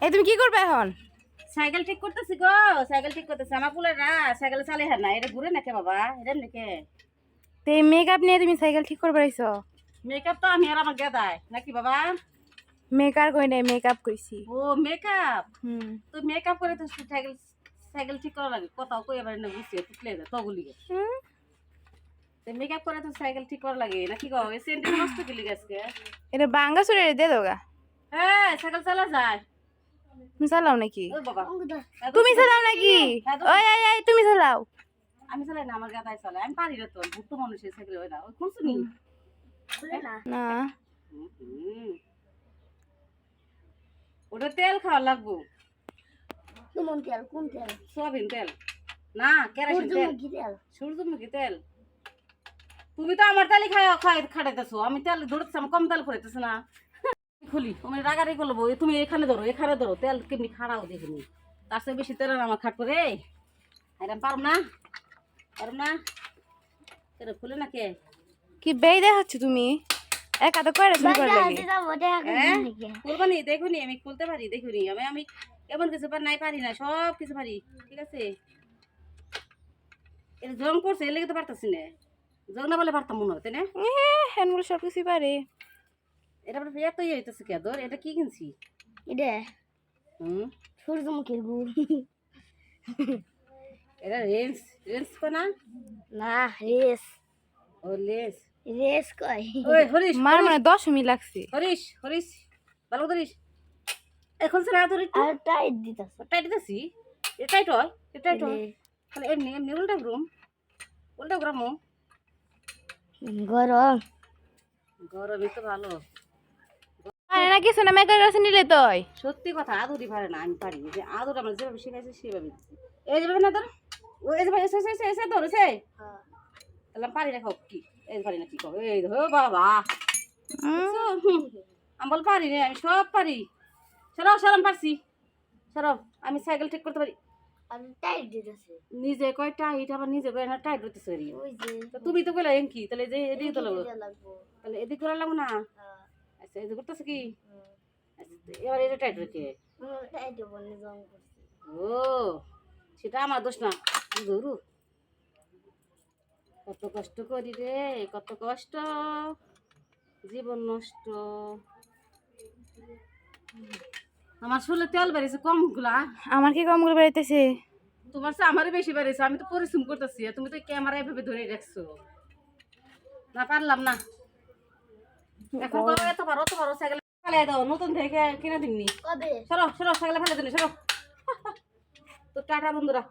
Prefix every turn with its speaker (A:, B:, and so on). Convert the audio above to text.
A: এই তুমি কি করবে এখন?
B: সাইকেল ঠিক করতেছি গো, সাইকেল ঠিক করতেছি। আমার পুলেরা সাইকেল চালে হ্যাঁ না, এটা ঘুরে নাকি বাবা, এটা নাকি
A: তো এই মেকআপ নিয়ে তুমি সাইকেল ঠিক করবে আইছো?
B: মেকআপ তো আমি আর আমার গেদায় নাকি বাবা।
A: মেকার কই নাই, মেকআপ কইছি।
B: ও মেকআপ,
A: হুম।
B: তো মেকআপ করে তো সাইকেল সাইকেল ঠিক করা লাগে, কোথাও কই এবার না বুঝছি তুকলে যায় তগুলি গে। তো মেকআপ করে তো সাইকেল ঠিক করা লাগে নাকি গো, এই সেন্টার নষ্ট কি লিগে আজকে?
A: এটা বাঙ্গা চুরে দে দোগা।
B: হ্যাঁ সাইকেল চালা যায়।
A: তুমি চালাও নাকি?
B: ও বাবা
A: তুমি চালাও নাকি? ওই ওই ওই তুমি চালাও।
B: আমি চালাই না, আমার গাদায় চালাই, আমি পারি না তো, ভুট্টো মানুষের সাইকেল হয় না। ওই খুলছো নি? খুলে না।
A: না
B: ওটা তেল খাওয়া লাগবো।
C: কেমন তেল? কোন তেল?
B: সয়াবিন তেল না, কেরাসিন তেল,
C: সূর্যমুখী তেল।
B: সূর্যমুখী তেল। তুমি তো আমার তেলই খাটাইতেছো, আমি তেল ধরতেছি, আমি কম তেল করাইতেছি না। খুলি তুমি রাগারি করবো, তুমি এখানে ধরো তেল কেমনি খাড়াও দেখিনি, তার চেয়ে বেশি তেল আমার খাট করে এরম পারব না, এটা খুলে না কে?
A: কি বেই দেখাচ্ছ তুমি? একা তো করে তুমি করে লাগে।
B: খুলবানি দেখুনি, আমি খুলতে পারি দেখুনি, আমি এমন কিছু পারি না, সব কিছু পারি, ঠিক আছে। এটা জং পড়ছে, এর লেগে তো পারতাছি না, জং না বলে পারতাম মনে হতে না।
A: হ্যান্ডগুলো সব কিছু পারে।
B: এটা এত ইয়ে হইতেছে কে ধর, এটা কি কিনছি?
C: এটা
B: হুম,
C: সূর্যমুখীর গুড়।
B: এটা রেঞ্জ রেঞ্জ কোনা
C: না, রেস।
B: ও লেস।
C: রেস কয়।
B: ওই হরিশ
A: মার মানে 10 মিনিট লাগছে।
B: হরিশ ভালো ধরিস, এখন সে না ধরি
C: আর টাইট দিতাছ।
B: টাইট দিতেছি, এটা টাইট হয়, এটা টাইট হয়, তাহলে এমনি এমনি উল্টা গ্রামো
C: গরম।
B: গরমই তো ভালো।
A: আরে না কিছু না, মেকআপ কাছে নিলে তোই।
B: সত্যি কথা, আদুরি পারে না, আমি পারি। যে আদুর আমার যেভাবে শিখাইছে সেভাবে দিচ্ছি। এই যাবে না ধর, ও এই যাবে এসে ধরেছে, তাহলে আমি পারি না। খাও কি এই পারি না কি কো, এই ধর বাবা আমি বল পারি রে, আমি সব পারি। সরম পারছি, সরম। আমি সাইকেল ঠিক করতে পারি।
C: আর টাইট দিতাছে।
B: নিজে কয় টাইট, আবার নিজে কয় না টাইট হইতেছে।
C: ওই যে
B: তো তুমি তো কইলা এঙ্কি, তাহলে যে এদিকে তো লাগবো,
C: লাগবো।
B: তাহলে এদিকে করা লাগবো না। আচ্ছা এই যে করতেছে কি, আচ্ছা এবার এটা টাইট হইছে।
C: টাইট বনে জং করছে।
B: ও সেটা আমার দোষ না, ধরু কত কষ্ট করি রে, কত কষ্ট, জীবন নষ্ট। আমার শুলে তেল বেরিয়েছে কম গুলা।
A: আমার কি কম করে বেড়াইতেছে?
B: তোমার চেয়ে আমারই বেশি বেরিয়েছে, আমি তো পরিশ্রম করতেছি, আর তুমি তো ক্যামেরা এভাবে ধরে রাখছো। না পারলাম না, এখন করো, এত পারো সাইকেল ফেলে দাও, নতুন থেকে কিনে দিননি।
C: কবে?
B: সরো সাইকেল ফেলে দিনি, সরো। তো টাটা বন্ধুরা।